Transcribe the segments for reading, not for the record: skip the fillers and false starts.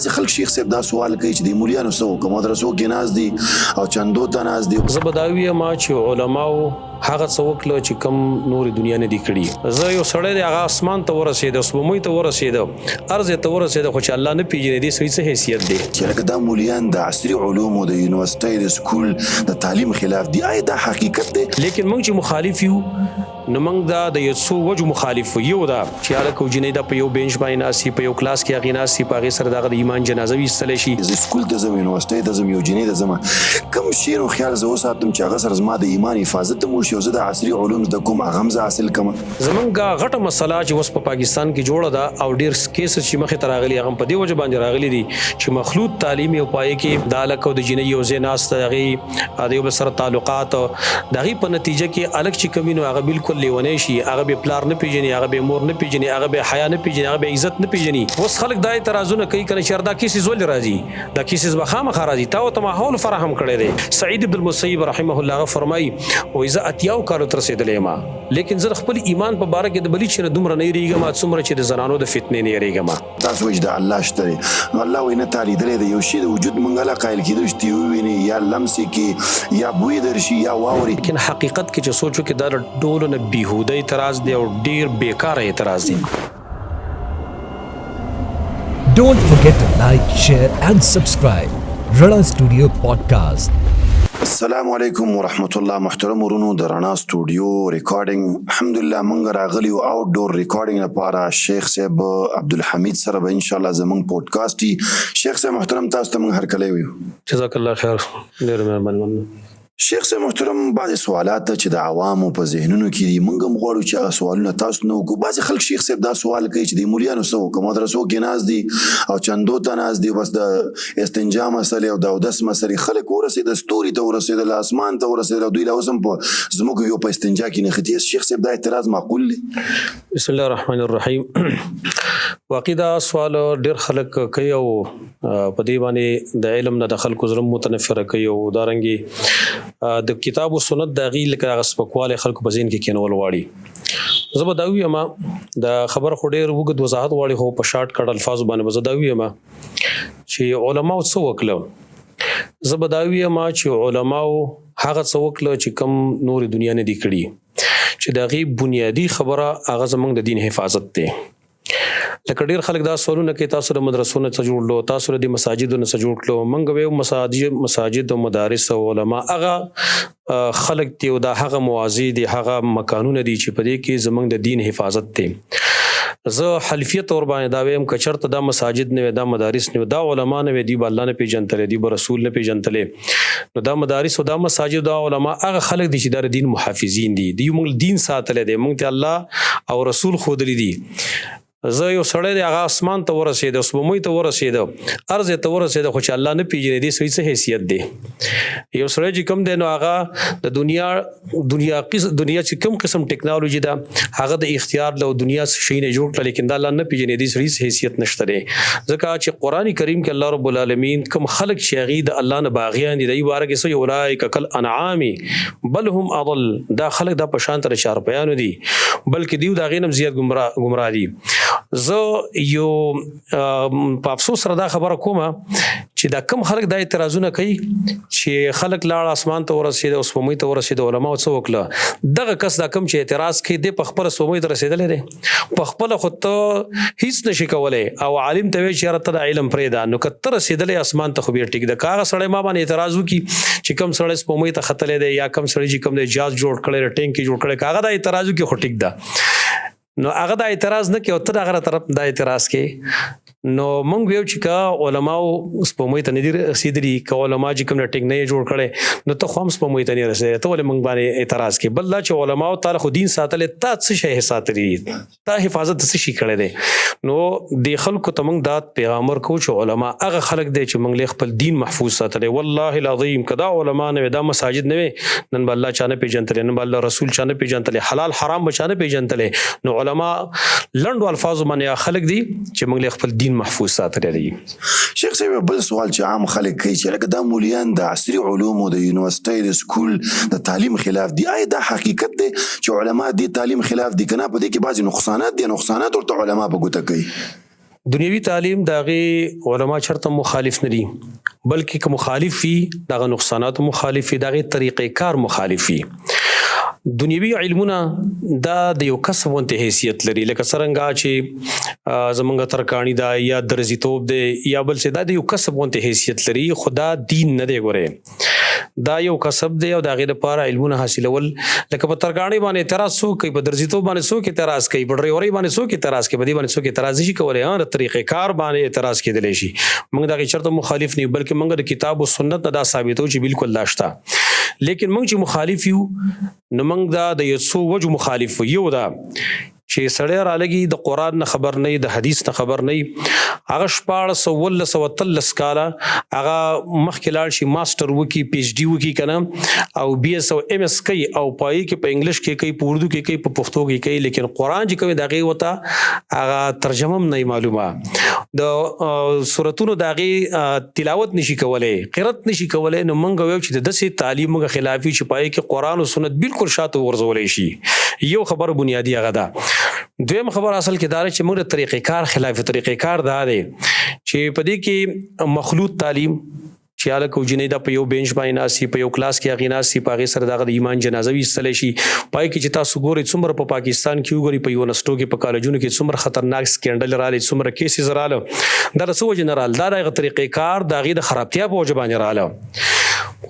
بعض خلک شیخ صاحب دا سوال کوي چې د مولیانو څه وکړو مدرسو کې ناز دي او چندو ته ناز دي. زه به دا وایم چې علماو هغه څه وکړه چې کوم نور دنیا نه دی کړی. زه یو سړی دی هغه اسمان ته ورسېد سپوږمۍ ته ورسېد ارض ته ورسېد خو چې الله نه پیژني دې سړي څه حیثیت دی چې لکه دا مولیان د عصري علومو د یونیورسيټي د سکول د تعلیم خلاف دی. آیا دا حقیقت دی؟ لیکن موږ چې مخالف یو نو موږ دا د یو څو وجو مخالف یو دا چې هغه کو جنې دا په یو بنچ باندې ناسي په یو کلاس کې هغه ناسي په هغه سره د ایمان جنازه ویستل شي. د سکول د زمو یونیورسيټي د زمو جنې د زمو کوم شیر او خیال زو ساتم چې هغه سره زما د ایمان حفاظت مو شي او زه د عصري علوم د کوم غمزه حاصل کوم. زمونږه غټه مسله چې اوس په پاکستان کې جوړه ده او ډیر کیس چې مخه تراغلي هغه په دې وجه باندې راغلي دي چې مخلوط تعلیم او پای کې د الکو د جنې یو زیناس هغه د یو سره تعلقات دغه په نتیجه کې الک چې کمینو هغه بالکل لیونه شي هغه به پلار نه پیژني هغه به مور نه پیژني هغه به حیا نه پیژني هغه به عزت نه پیژني. اوس خلک دا اعتراضونه کوي کنه شردا کیسې زول راځي دا کیسې بخامه خراځي تا او ته ماحول فراهم کړی دی. سعید بن المسیب رحمه الله فرمایي او اذا اتیاو کارو تر رسیدلې ما لیکن زه خپل ایمان په باره کې د بلی چې دومره نه ریګم څومره چې د زنانو د فتنې نه ریګم. تاسو وجه د الله شته نو الله وینه تعالی درې د یو شی د وجود منګله قائل کیدو شتي ویني یا لمس کې یا بوی درشي یا واوري. لیکن حقیقت کې چې سوچو کې دا ډول نه بیهوده اعتراض دی او ډیر بیکاره اعتراض دی. Don't forget to like, share and subscribe. Rana Studio Podcast. السلام علیکم ورحمت الله. محترم ورونو د رڼا سټوډیو ریکارډینګ الحمدلله موږ راغلی او آوټ ډور ریکارډینګ لپاره شیخ صاحب عبدالحمید سره به ان شاء الله زموږ پودکاسټ شیخ صاحب محترم تاسو ته موږ هر کله ویو جزاک الله خیر ډیر مهرباني. شیخ صاحب محترم بعض سوالات چې د عوامو په ذهنونو کې دي موږ هم غواړو چې هغه سوالونه تاسو نه وکړو. بعض خلک شیخ صاحب دا سوال کوي چې د مولیانو څه وکړو مدرسو کې ناز دي او چندو ته ناز دي بس د استنجا مسلې او د اودس مسلې خلک ورسېد ستوري ته ورسېدل اسمان ته ورسېدل دوی لا اوس هم په زموږ یو په استنجا کې نه ختي. شیخ صاحب دا اعتراض معقول دی؟ بسم الله الرحمن الرحیم. واقعي دا سوال ډیر خلک کوي او په دې باندې د علم نه د خلکو زړه متنفره کوي او دارنګي د کتاب او سنت د غیل لکه غسپکواله خلکو په ذهن کې کېنول واړي. زه به دا وایم د خبر خو ډیر وګد وضاحت واړي خو په شارټ کټ الفاظ باندې زه دا وایم چې علماء څه وکړو. زه به دا وایم چې علماء هغه څه وکړو چې کم نور دنیا نه دی کړی چې د غي بنیادی خبره هغه زمونږ د دین حفاظت دی. لکه ډیر خلک دا سوالونه کوي تاسو د مدرسو نه څه جوړلو تاسو د مساجدو نه څه جوړ کړو. منګ به مساجد او مدارس او علما هغه خلک دی او دا هغه موازی دي هغه مکانونه دي چې په دې کې زمونږ د دین حفاظت دی. زه حلفیت اور باندې دا ویم کچرته دا مساجد نه دا مدارس نه دا علما نه دی الله نه پیژنتل دی رسول نه پیژنتل نو دا مدارس او دا مساجد دا علما هغه خلک دي چې د دین محافظین دي موږ دین ساتل دي موږ ته الله او رسول خود لري دي. زه یو سړی دی هغه اسمان ته ورسېد سپوږمۍ ته ورسېد ارض ته ورسېد خو چې الله نه پیژني دې سړي څه حیثیت دی. یو سړی چې کوم دی نو هغه د دنیا چې کوم قسم ټیکنالوژي ده هغه د اختیار له دنیا شي نه جوړ کړل لیکن د الله نه پیژني دې سړي حیثیت نشته دی. ځکه چې قران کریم کې الله رب العالمین کوم خلق چې هغه د الله نه باغیان دي د باره کې سو اولایک کل انعام بل هم اضل دا خلق د پشان تر چار پیانو دي بلکې دیو دا غینم زیات گمراه دي. زه یو په افسوس سره دا خبره کومه چې دا کم خلک دا اعتراضونه کوي چې خلک لاړ اسمان ته ورسېد او سپوږمۍ ته ورسېد علماء څه وکړه. دغه کس دا کم چې اعتراض کوي د په خپل سپوږمۍ ته رسېدل دي په خپل خو ته هیڅ نشي کولای او عالم ته وی چې راته د علم پرې دا نو کتر رسېدل اسمان ته خو به ټیک د کاغه سړی ما باندې اعتراض وکي چې کم سړی سپوږمۍ ته ختلې دی یا کم سړی چې کم د جاز جوړ کړي ټینکی جوړ کړي کاغه دا اعتراض وکي خو ټیک ده نو هغه دا اعتراض نه کوي او ته هغه طرف دا اعتراض کوي. نو مونږ ویو چې کا علماء سپوږمۍ ته نه دي رسیدلي که علماء چې کوم ټیک نه جوړ کړي نو ته خو هم سپوږمۍ ته نه رسېدې ته ولې مونږ باندې اعتراض کوي. بل دا چې علماء تعالی خو دین ساتل تا څه شی ساتلی تا حفاظت څه شي کړی دی نو د خلکو ته مونږ دا پیغامر کو چې علماء هغه خلک دی چې مونږ خپل دین محفوظ ساتلی. والله العظیم کدا علماء نه دا مساجد نه نن بل الله چانه پیژنتل نن بل الله رسول چانه پیژنتل حلال حرام بچانه پیژنتل نو علماء لنډو الفاظ باندې خلک دي چې مونږ خپل دین محفوظ ساتلی. شیخ صاحب بل سوال چې عام خلک کوي چې لکه دا مولیان د عصري علومو د یونیورسيټي د سکول د تعلیم خلاف دي. آیا دا حقیقت دی چې علما د تعلیم خلاف دي کنه په دې کې بعضی نقصانات ورته علما په ګوته کوي؟ دنیوي تعلیم دغه علما چرته مخالف نه دي، بلکې که مخالف وي دغه نقصانات مخالف وي، دغه طریقې کار مخالف وي. دنیوي علمونه دا د یو کسب ونته حیثیت لري، لکه څنګه چې زمونږ ترکانی دا یا درزیتوب دی یا بل څه، دا د یو کسب ونته حیثیت لري، خدا دین نه دی. ګوره دا یو کسب دی او د هغې لپاره علمونه حاصلول، لکه په ترکاڼۍ باندې اعتراض څوک کوي، په درزیتوب باندې څوک اعتراض کوي، په ډریورۍ باندې څوک اعتراض کوي، په دې باندې څوک اعتراض نشي کولی. د طریقې کار باندې اعتراض کېدلی شي. موږ د هغې چرته مخالف نه یو، بلکې موږ د کتاب او سنت نه دا ثابتو چې بالکل دا شته. لیکن موږ چې مخالف یو نو موږ دا د یو څو وجو مخالف یو، دا چې سړی رالګي د قرآن نه خبر نه، د حدیث نه خبر نه، هغه 1413 کاله هغه مخکې لاړ شي ماسټر وکي، پی ایچ ډي وکي کنه، او بي ایس او ایم ایس کوي، او پای کې په انګلیش کې کوي، په اردو کې کوي، په پښتو کې کوي، لیکن قرآن چې کوي دغه وته هغه ترجمه هم نه معلومه، د سورتونو دغه تلاوت نشي کولای، قرات نشي کولای. نو موږ وایو چې د دسې تعلیم موږ خلافي چې پای کې قرآن او سنت بالکل شاته ورزولای شي. یو خبر بنیادی هغه ده. دویم خبر اصل کې دا چې موږ د طریقې کار خلاف طریقې کار دا دی چې په دې کې مخلوط تعلیم چې الکو جنې دا په یو بنچ باندې ناسي، په یو کلاس کې هغه ناسي، په هغه سره دغه ایمان جنازه ویستل شي. پای کې چې تاسو ګورئ څومره په پاکستان کې وګورئ، په یونیورسيټو کې، په کالجونو کې څومره خطرناک سکینډل راغلي، څومره کیسز راغله، دا څه جنرال دا د طریقې کار دغه د خرابتیا په وجه باندې راغله.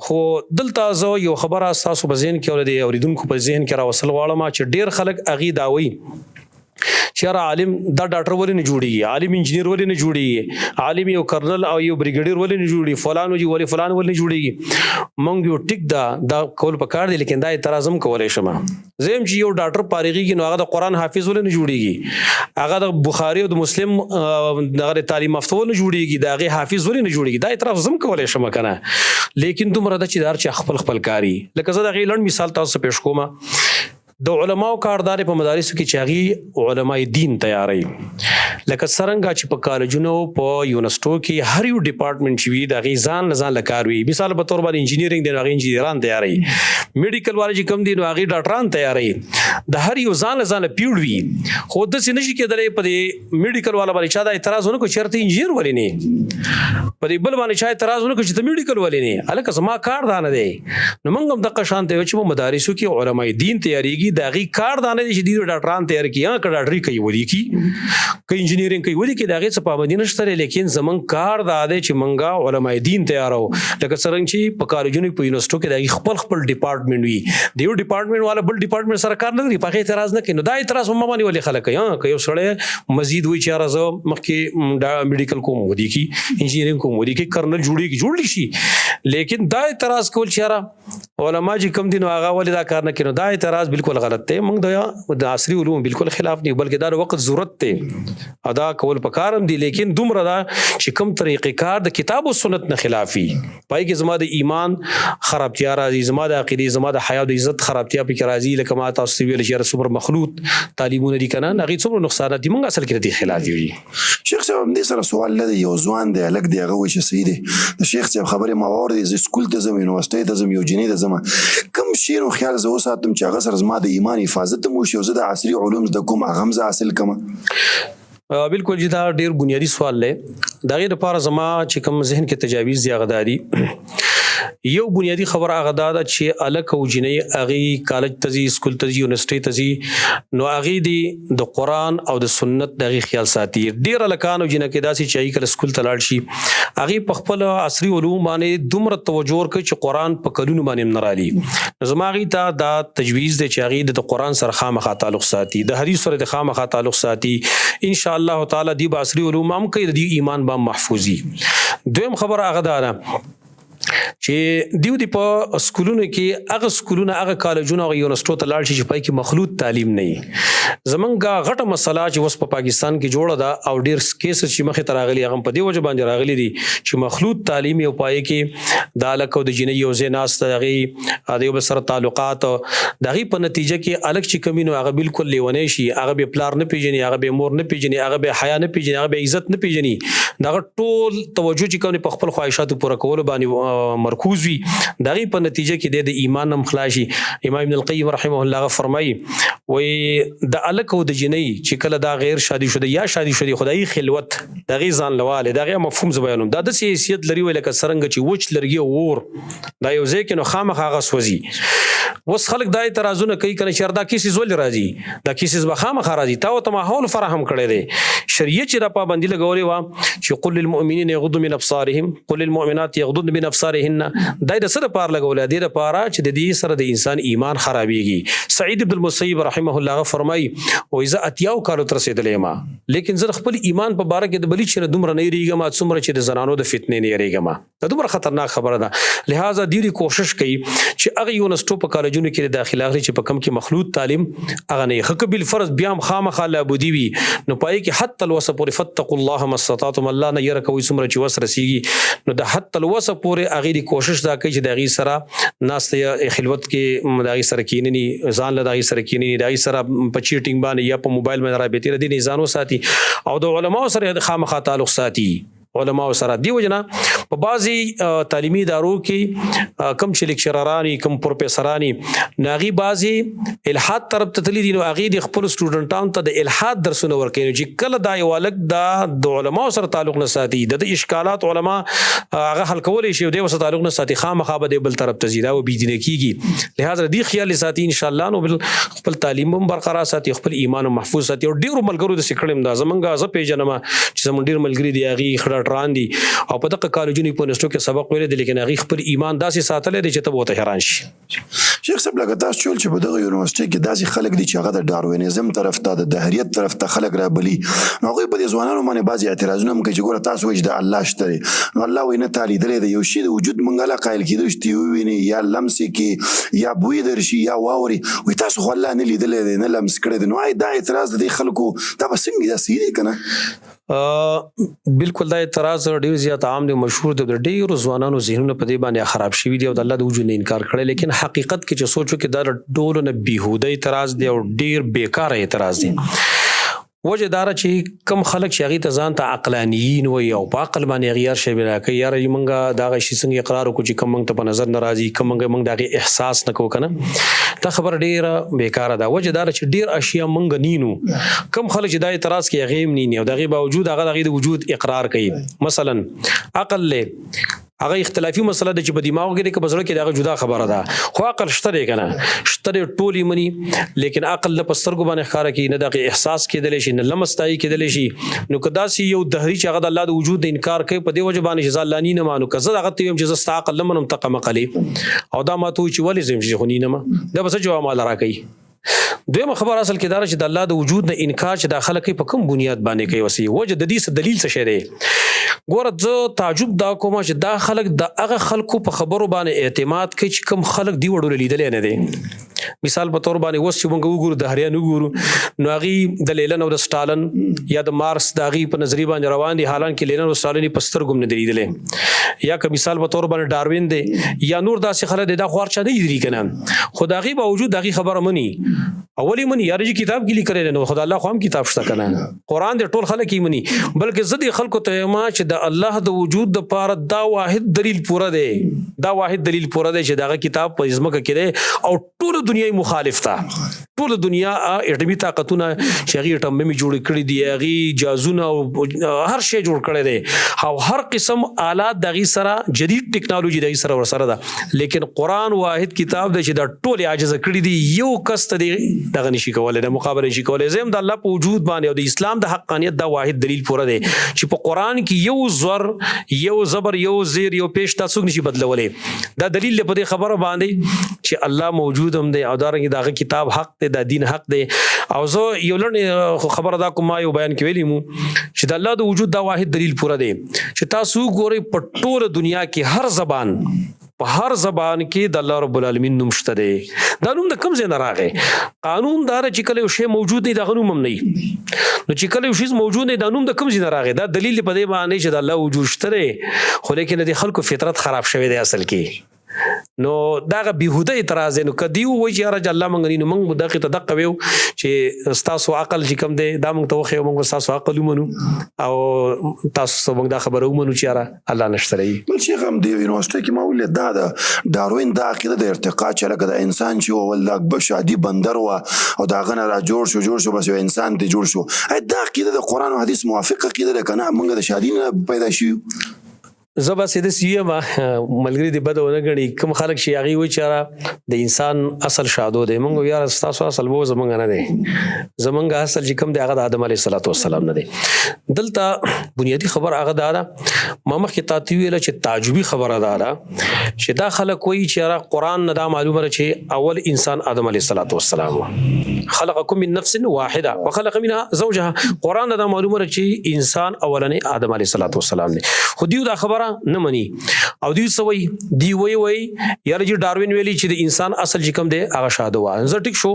خو دلته زه یو خبره تاسو په ذهن کې ولرئ، اوریدونکو په ذهن کې راوصل غواړم چې ډیر خلک اغي داوي چې عالم دا ډاکټر ولې نه جوړیږي، عالم انجینیر ولې نه جوړیږي، عالم یو کرنل او یو بریګیډیر ولې نه جوړیږي، فلان وجي ولې فلان ولې نه جوړیږي. مونږ یو ټیک دا کول پکار دی، لیکن دا اعتراض هم کولای شم. زم چې یو ډاکټر پاريږي نو هغه د قران حافظ ولې نه جوړیږي، هغه د بخاری او د مسلم دغه تعلیم یافته ولې نه جوړیږي، دا هغه حافظ ولې نه جوړیږي. دا اعتراض هم کولای شم کنه، لیکن دومره د چې دار چې خپل کاری، لکه زه د غیلن مثال تاسو پیښ کوم. د علماو کاردار په مدارسو کې چاغي علماء دین تیاری، لکه څنګه چې په کالجونو په یونیورسيټو کې هر یو ډپارټمنټ چې وي د غیزان لزان لکاروي. مثال په تور باندې انجینیرینګ دی، هغه انجینران تیاری، میډیکل والي چې کم دي نو هغه ډاکټران تیاری، د هر یو ځان لزان پیوډ وي. خو د څه نشي کېدلې په دې میډیکل والا باندې چا دا اعتراض ونه کو چیرته انجینیر ولې نه، په دې بل باندې چا اعتراض ونه کو چې ته میډیکل ولې نه، الکه زما کار دا نه دی. نو موږ هم د قشان ته چې په مدارسو کې علماء دین تیاریږي، دغه کار دا نه دي چې د ډاکټران تیار کی، یا کډاډري کوي ودی کی، که انجینیرینګ کوي ودی کی، دغه څه پابندي نشته. لیکن زمون کار دا دی چې منګه علماء دین تیارو، لکه څنګه چې په کالجونو په یونیورسيټو کې دغه خپل ډپارټمنټ وي، د یو ډپارټمنټ والا بل ډپارټمنټ سره کار نه لري، په اعتراض نه کوي. نو دا اعتراض هم باندې ولې خلک کوي، که یو سړی مزید وي چې راځه مخکې دا میډیکل کوم ودی کی، انجینیرینګ کوم ودی کی، کرنل جوړی شي، لیکن دا اعتراض کول چې را علماء چې کم دي نو هغه ولې دا کار نه کوي. نو دا اعتراض بالکل غلط دی. موږ د عصري علوم بالکل خلاف نه، بلکې دا وخت ضرورت ته ادا کول پکارم دي، لیکن دومره دا چې کوم طریقې کار د کتاب او سنت نه خلافي، پای کې زما د ایمان خرابتیا راځي، زما د عقیده، زما د حیا او د عزت خرابتیا پکې راځي. لکه ما تاسو ویل چې سوبر مخلوط تعلیمونه دي کنه، هغه څومره نقصانات دي، موږ اصل کې د خلاف یو. شیخ صاحب دې سره سوال لري، یو ځوان دی الګ دی هغه وایي چې صحیح دی، د شیخ صاحب خبره ما واوري، ز سکول ته زم، یونیورسيټي ته زم، یو جنې ته زم، کوم شی نو خیال زه وساتم چې هغه سره زما د ایمان حفاظت مو شي، او زه د عصري علوم د کوم اغمزه حاصل کما. بالکل جدا ډیر بنیادی سوال لې، دغه لپاره زما چې کوم ذهن کې تجاویز دی غداري. یو بنیادی خبر هغه دا چې الک او جنې اغي کالج تزي، سکول تزي، یونیورسيټي تزي، نو اغي دي د قران او د سنت دغه خیال ساتي. ډیر الکان او جنې کې داسي چې کله سکول ته لاړ شي اغي په خپل عصري علوم باندې دومره توجه ورکړي چې قران په کلونو باندې نرالی. زماغي ته دا تجویز دی چې اغي د قران سره خامخا تعلق ساتي، د حدیث سره د خامخا تعلق ساتي. ان شاء الله تعالی دی با عصري علوم هم کوي، د ایمان با محفوظي. دویم خبر هغه دا چې دیو دی په سکولونو کې هغه سکولونه، هغه کالجونه، هغه یونیورسيټو ته لاړ شي چې پای کې مخلوط تعلیم نه وي. زمونږه غټه مسله چې اوس په پاکستان کې جوړه ده او ډیر کیس چې مخې ته راغلي هغه په دې وجه باندې راغلي دي چې مخلوط تعلیم یو پای کې د الک او د جنې یو زیناس دغه د یو سره تعلقات دغه په نتیجه کې الک چې کمینو هغه بالکل لیونی شي، هغه به پلار نه پیژني، هغه به مور نه پیژني، هغه به حیا نه پیژني، هغه به عزت نه پیژني. دا ټول توجه چې کوي په خپل خواهشاتو پوره کول باندې مرکوز وي دغه په نتیجه کې د ایمان هم خلاصي. امام ابن القیم رحمه الله فرمایي وې د الک او د جنۍ چې کله دا غیر شادي شوه یا شادي شوه خدای خلوت دغه ځان لواله دغه مفهوم ز بیانوم دا د حیثیت لري ولکه سرنګ چې وچ لرګي اور دا یو ځکه نو خامخا غسوځي. وس خلک دا اعتراضونه کوي کنه شردا کیسې زول راځي دا کیسې بخامخا راځي تا ته ماحول فراهم کړي دي شریعت چې را پابندي لګولې و چې قل للمؤمنین یغضوا من ابصارهم قل للمؤمنات یغضضن من ابصارهن دا د سره پار لګولې دي د پاره چې د دې سره د انسان ایمان خرابېږي. سعید بن المسیب رحمه الله فرمایي او اذا اتیاو کالو تر رسیدلې ما لیکن زه خپل ایمان په باره کې د بلی چې دومره نه ریګم څومره چې د زنانو د فتنې نه ریګم دا دومره خطرناک خبره ده. لہذا ډیری کوشش کوي چې هغه یونیورسيټو په کالجونو کې داخله اخلي چې په کم کې مخلوط تعلیم هغه نه حق بالفرض بیا خامخا لابودي وي نو پای کې حتی الوسط پورې فتقوا الله ما استطعتم الله نه ير کوي څومره چې وس رسیږي نو د حتی الوسط پورې هغه دی کوشش دا کوي چې دغه سره ناسته خلوت کې دغه سره کیننی ځان له دغه سره کیننی دغه سره په چیټینګ باندې یا په موبایل باندې رابطه لري نه ځانو ساتي او د علماء سره خامخا تعلق ساتي علماء سره دی وجنه په بعضي تعلیمي ادارو کې کم چې لیکچرارانی کم پروفیسورانی ناغي بعضي الحاد طرف ته تللی دي نو هغه د خپل سټوډنټانو ته د الحاد درسونه ورکوي چې کله دا یو الګ د علماء سره تعلق نه ساتي د اشکالات علما هغه حل کولای شي د وسه تعلق نه ساتي خامخا به بل طرف ته زیاده او بيدینه کیږي. لہذا دی خیال ساتي ان شاء الله نو خپل تعلیم هم برقرار ساتي خپل ایمان محفوظ ساتي او ډیرو ملګرو د سکړم دا زمونږه ز پیژنم چې زمونږ ډیر ملګری دی هغه ټران دي او په دغه کالجونی په نستو کې سبق ویل دي لیکن هغه خپل ایمان داسې ساتل دي چې ته به حیران شي. شیخ صاحب لکه تاسو چول چې په دغه یونیورسيټي کې داسې خلک دي چې هغه د ډاروینزم طرف ته د دهریت طرف ته خلک را بلی نو هغه په دې ځوانانو باندې بعضي اعتراضونه کوي چې ګوره تاسو وایي د الله شته نو الله وینه تعالی درې د یو شی د وجود منګله قائل کیدو چې ویني یا لمس کې یا بوی درشي یا واوري وي تاسو خو الله نه لیدل نه لمس کړی نو دا اعتراض د خلکو دا بسنګ دا سیدی کنه بالکل دا اعتراض ډیر زیات عام دی مشهور دی ډیر ځوانانو ذهنونه په دې باندې خراب شوي دي او د الله د وجود نه انکار کړي لیکن حقیقت کې چې سوچو کې دا ډول نه بیهوده اعتراض دی او ډیر بیکاره اعتراض دی. وجه دار چې کم خلک شغی ته ځان ته عقلانیین وي او په عقل باندې غیر شي بلا کوي یار یمنګه دا شي څنګه اقرار کو چې کم ته په نظر ناراضي کم موږ دا احساس نکو کنه دا خبر ډیره بیکاره ده. وجه دار چې ډیر اشیاء موږ نینو کم خلک چې دا اعتراض کوي غیم نینی او دغه باوجود هغه د وجود اقرار کوي. مثلا عقل له هغه اختلافي مسله د چې په دماغ کې د بزړه کې دا جدا خبره ده خو عقل شته کنه شته ټولي مني لیکن عقل له پسترګو باندې ښکارا کې نه د احساس کېدل شي نه لمستای کېدل شي نو کدا سي یو دهري چې هغه د الله د وجود د انکار کوي په دې وجه باندې جزاء الله نه مانو کزه هغه ته چې زستا عقل لمنم تقم قلي او دا ماته چې ولې زم شي خو نه ما دا بس جواب مال راکې. دویمه خبر اصل کې دار چې د الله د وجود نه انکار چې داخله کوي په کوم بنیاد باندې کوي وسی وجه د دې دلیل څه شری ګوره زه تعجب دا کوم چې دا خلک د هغه خلکو په خبرو باندې اعتماد کوي چې کوم خلک دی وړول لیدل نه دي. مثال په تور باندې وس چې موږ وګورو د هریانو وګورو نو هغه د لیلن او د سټالن یا د مارس د هغه په نظری باندې روان دي حالانکه لیلن او سټالن په سترګم نه دی لیدل یا که مثال په تور باندې ډاروین دی یا نور داسې خلک د خورچا دی دی کنه خدای باوجود دغه خبره مني اولی منی یاره چې کتاب کې لیکل نه خدای الله خو هم کتاب شته کنه قران دې ټول خلک یې مني بلکې زدي خلکو ته ما چې د الله د وجود د پاره دا واحد دلیل پوره دی چې داغه کتاب په ازمکه کې او ټول دنیا مخالف تا ټول دنیا اټمی طاقتونه چې هغه اټمی جوړ کړی دی هغه جازونه او هر شی جوړ کړی دی او هر قسم آلات دغه سره جدید ټیکنالوژي دغه سره ورسره ده لیکن قران واحد کتاب دی چې دا ټول عاجز کړی دی یو کس ته دغه نشي کولای د مقابله نشي کولای زم د الله په وجود باندې او د اسلام د حقانیت دا واحد دلیل پوره دی چې په قران کې یو زور یو زبر یو زیر یو پیش تاسو نشي بدلولې دا دلیل په دې خبره باندې چې الله موجود هم دی او دا رنګ دغه کتاب حق دی د دین حق دی او زه یو لړ خبره دا کوم یو بیان کې ویلی مو چې د الله د وجود دا واحد دلیل پوره دی چې تاسو ګورئ په ټول دنیا کې هر زبان په هر زبان کې د الله رب العالمین نوم شته دی دا نوم د کوم ځای نه راغی قانون دار چې کله یو شی موجود دی دا نوم هم نه نو چې کله یو شی موجود دی دا نوم د کوم ځای نه راغی دا دلیل په دې باندې چې د الله وجود شته دی خو لیکن د خلکو فطرت خراب شوی دی اصل کې نو داغه بیهوده اعتراض نو کدی وای چې یاره الله مونږ نه مونږ دغه تدقه ویو چې تاسو عقل چې کم دی دا مونږ ته وخه مونږ تاسو عقل ومنو او تاسو مونږ دا خبره ومنو چې یاره الله نشته. بل شیخ هم دی یونیورسيټي کې ما ولید دا د داروین دا عقیده د ارتقا چې لکه د انسان چې ول د شادي بندر او دا غنه را جوړ شو بس یو انسان ته جوړ شو دا عقیده د قران او حدیث موافقه عقیده ده کنه مونږ د شادي نه پیدا شو. زبا سید سیما ملګری دی بدونه غني کوم خلک شي هغه وی چاره د انسان اصل شادو دی مونږ یار تاسو اصل وو زمونږ نه دی زمونږ اصل چې کوم دی هغه د آدم علیه السلام نه دی. دلته بنیادی خبر هغه دا ما مخکې تاسو ویل چې تعجبي خبره ده چې دا خلک وی چې قرآن نه دا معلومه چې اول انسان آدم علیه السلام خلقکم من نفس واحده وخلق منها زوجها. قرآن دا معلومه چې انسان اولنې آدم علیه السلام دی. خو دیو دا خبره نه مني او دوی سوي دی وی یاره چې ډاروین ویلي چې د انسان اصل چې کوم دی هغه شاده و. زه ټیک شو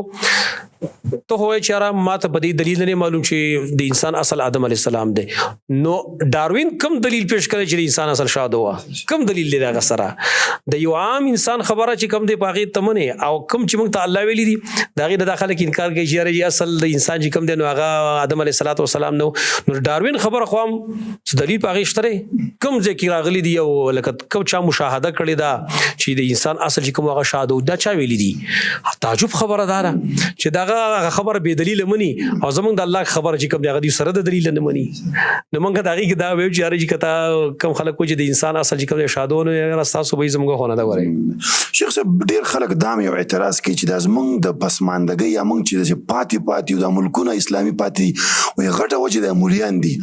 ته وای چې ما ته بدی دلیل نه معلوم چې د انسان اصل آدم علی السلام دی. نو ډاروین کوم دلیل پیش کړي چې د انسان اصل شاده و؟ کوم دلیل دی هغه سره؟ د یو عام انسان خبره چې کوم دی پاغي تمنه او کوم چې موږ ته الله ویلي دي داغه د داخله کې انکار کوي چې اصل د انسان چې کوم دی نو هغه آدم علی السلام نو ډاروین خبره خو هم دلیل پاغي شته کوم ځکه راغلي دی او لکه کوم چا مشاهده کړی دا چې د انسان اصل چې کوم هغه شاده دا چا ویلي دي. تعجب خبره ده چې داغه خبره به دلیل مني او زمونږ د الله خبره چې کوم دی هغه دی سره د دلیل نه مني. نو موږ داغه کې دا ویو چې چې کته کوم خلک چې د انسان اصل چې کوم شاده نو تاسو به زموږ خونه دا وره. شیخ صاحب ډیر خلک دا یو اعتراض کوي چې د زمونږ د پسماندګۍ یا موږ چې پاتې د ملکونو اسلامي پاتې وي غټه وجه د مولیان دي.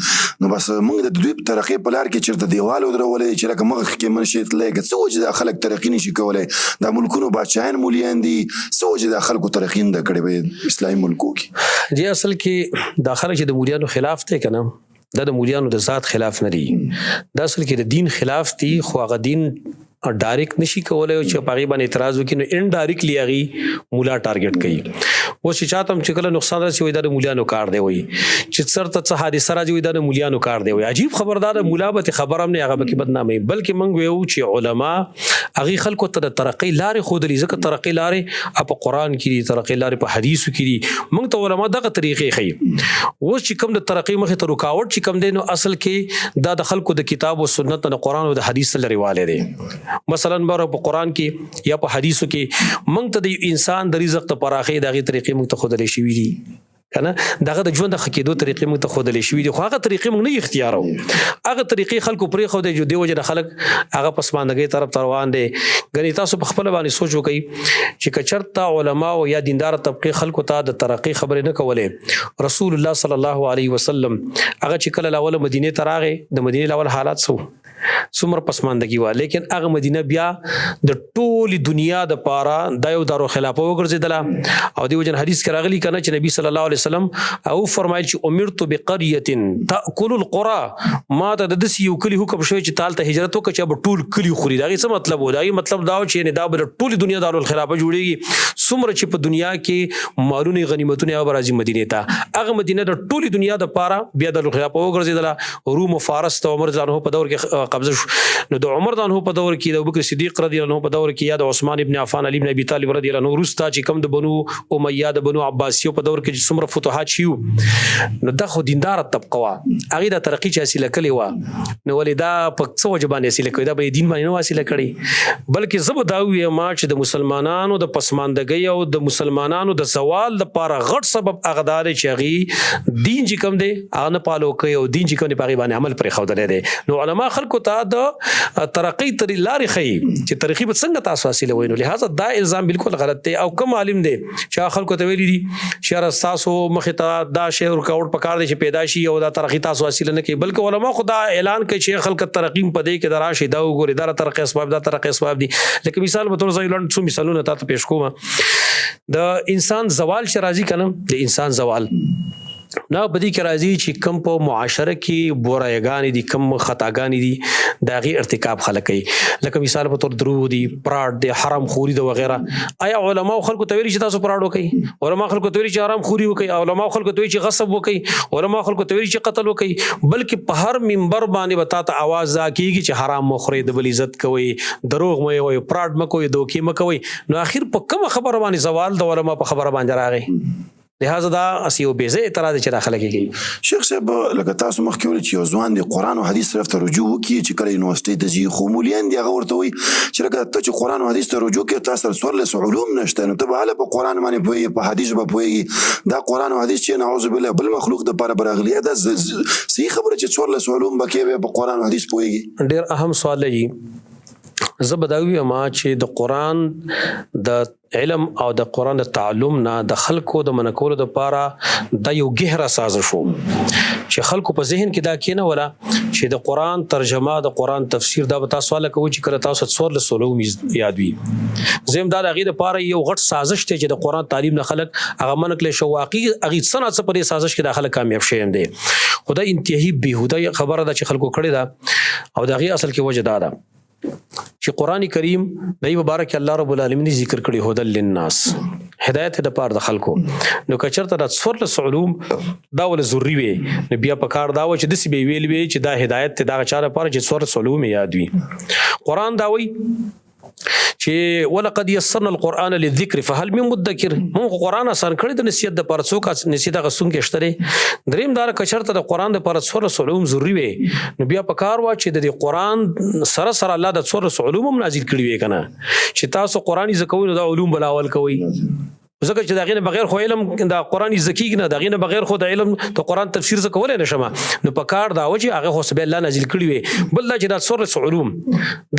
نو بس موږ د دوی په ترقې په لار کې چیرته دیوال ودرولې چې لکه مخ کې منشي تلګ څه وجه د خلک ترقې نشي کولای د ملکونو بادشاهان مولیان دي څه وجه د خلکو ترقې نه کړي اسلامي ملکو کې؟ جی اصل کې داخله چې د مولیانو خلاف ته کنه دا د مولیانو د ذات خلاف نه دي دا اصل کې د دین خلاف دي. خو هغه دین ډایرکټ نشي کولای چې پاغي باندې اعتراض وکړي نو انډایرکټلی هغه مولا ټارګټ کوي. و چې چاته چې کله نقصان راسي وي د مولیانو کار دی وي چې سرته څه حادثه راځي وي د مولیانو کار دی وي. عجیب خبردار مولا به خبر هم نه هغه به بدنامي بلکې موږ ویو چې علما هغه خلکو ته د ترقی لارې خود لري ځکه ترقی لارې په قران کې دي ترقی لارې په حدیثو کې دي. موږ ته علما دغه طریقې خي و چې کوم د ترقی مخه ته رکاوټ چې کوم دی نو اصل کې دا د خلکو د کتاب او سنت او قران او د حدیث سره رواله دي. مثلا بر په قران کې یا په حدیثو کې موږ ته د انسان د رزق ته پراخي دغه طریقې موږ ته خود لري شوی دي کنه دغه د ژوند د خکېدو طریقې موږ ته خود لري شوی دي. خو هغه طریقې موږ نه اختیارو هغه طریقې خلکو پرې خو د جو دی وجه خلک هغه پسماندګۍ طرف روان دي. غني تاسو په خپل باندې سوچ وکړئ چې کچرتا علما او یا دیندار طبقه خلکو ته د ترقی خبرې نه کولې. رسول الله صلی الله علیه وسلم هغه چې کله لاول مدینه ته راغی د مدینه لاول حالات سو څومره پسماندګي و لیکن هغه مدینه بیا د ټول دنیا د پاره د یو دارو خلافه وګرځیدله او دی وجن حدیث کې راغلی کنه چې نبی صلی الله علیه وسلم او فرمایي چې امرت بقريه تاكل القرى ما ته د دسی یو کلی حکم شوی چې تال ته هجرت وکړي چې به ټول کلی خوري. دا څه مطلب و دا مطلب دا چې نه دا بل ټول دنیا دارو خلافه جوړیږي څومره چې په دنیا کې مالونه غنیمتونه او راځي مدینه ته هغه مدینه د ټول دنیا د پاره بیا د خلافه وګرځیدله. روم او فارس ته عمر ځانو په دور کې قبضه شو نو د عمر دانو په دور کې د ابوبکر صدیق رضی الله عنه په دور کې یا د عثمان ابن عفان علی ابن ابي طالب رضی الله عنه روستا چې کوم د بنو امیہ د بنو عباسیو په دور کې څومره فتوحات شیو نو د خو دیندار طبقه وا هغه د ترقی چې حاصله کړي وا نو ولدا په څه وجبانه حاصله کړي دا به دین باندې نو حاصله کړي بلکې زب داوی ما چې د مسلمانانو د پسماندګۍ او د مسلمانانو د زوال لپاره غټ سبب هغه دار چې هغه دین چې کوم دی هغه نه پالو کوي او دین چې کوم دی په باندې عمل پرې خو درې دي. نو علما خلکو ته د ترقی تر لارې خي چې ترقی به څنګه تاسو حاصله وینو لہذا دا الزام بالکل غلط دی او کوم عالم دی چې خلکو ته ویلي دي چې تاسو مخه ته دا شی ورکاوټ پکار دي چې پیدا شي او دا ترقی تاسو حاصله نه کوي بلکې علما خدا اعلان کوي چې خلک ترقی په دې کې دراشي دا وګوري دا ترقی اسباب دا ترقی اسباب دي. لکه مثال به تور ځای لاندې څو مثالونه تاسو پیښ کوم. د انسان زوال چې راځي کنه د انسان زوال نو بدی کې راځي چې کم په معاشره کې بورایګانی دي کم خطاګانی دي د غي ارتکاب خلک کوي لکه مثال په تور درو دي پراډ دي حرام خوري د وغیرہ آیا علما خلکو ته ویل چې تاسو پراډ وکي علما خلکو ته ویل چې حرام خوري وکي علما خلکو ته ویل چې غصب وکي علما خلکو ته ویل چې قتل وکي بلکې په هر منبر باندې وتا ته आवाज کیږي چې حرام مخوري د بل عزت کوي دروغ مې وي پراډ مکوي دوکي مکوي نو اخر په کوم خبره باندې سوال د علما په خبره باندې راغی لہذا دا اسیو بیزه اعتراض چې داخله کیږي شیخ صاحب لکه تاسو مخکې ویل چې یو ځوان د قرآن او حدیث طرف ته رجوع وکړي چې کله یونیورسيټي ته ځي خو مولیان دي هغه ورته وایي چې لکه ته چې قرآن او حدیث ته رجوع کوې تاسو سره څوارلس علوم نشته نو ته به هله په قرآن باندې پوهېږې په حدیث به پوهېږي دا قرآن او حدیث چې نعوذ بالله بل مخلوق دپاره به راغلي دا صحیح خبره چې څوارلس علوم به کې په قرآن او حدیث پوهېږي ډېر اهم سوال دی زه به دا وایم چې د قرآن د علم او د قرآن د تعلم نه د خلکو د منکولو لپاره د یو ګهره سازش شو چې خلکو په ذهن کې دا کینه ولا چې د قرآن ترجمه د قرآن تفسیر دا به تاسو سوال کوي چې کله تاسو څوارلس علوم یاد وي زم دا د غي لپاره یو غټ سازش ته چې د قرآن تعلیم نه خلک هغه منکل شو واقعي هغه صنعت په دې سازش کې داخله کامیاب شي هم دي خدای انتهایی بهوده خبره ده چې خلکو کړی دا او دا غي اصل کې وجه دا چې قرآن کریم دای مبارک الله رب العالمین ذکر کړي هدل للناس هدایت د پاره د خلکو نو کچرته د څوارلس علوم دا ول ضروری وي نو بیا په کار دا و چې د سی وی ویل وی چې دا هدایت ته دا چاره لپاره چې څوارلس علوم یاد وي قرآن دا وی چې ولقد يسرنا القرآن للذكر فهل من مدكر موږ قرآن آسان کړی د نصیحت د پاره څوک نصیحت غسون کې شته دریم دار کچرته د قرآن د پاره څوارلس علوم ضروری وي نو بیا په کار وا چې د قرآن سره سره الله د څوارلس علوم هم نازل کړی وي کنه چې تاسو قرآني زکوي نو د علوم بلاول کوي ځکه چې دا غینه بغیر خو علم د قرآني زکی نه دا غینه بغیر خو د علم د قرآن تفسیر څه کولای نشم نو په کار دا و چې هغه خو سبحان الله نازل کړی وي بل دا چې د څوارلس علوم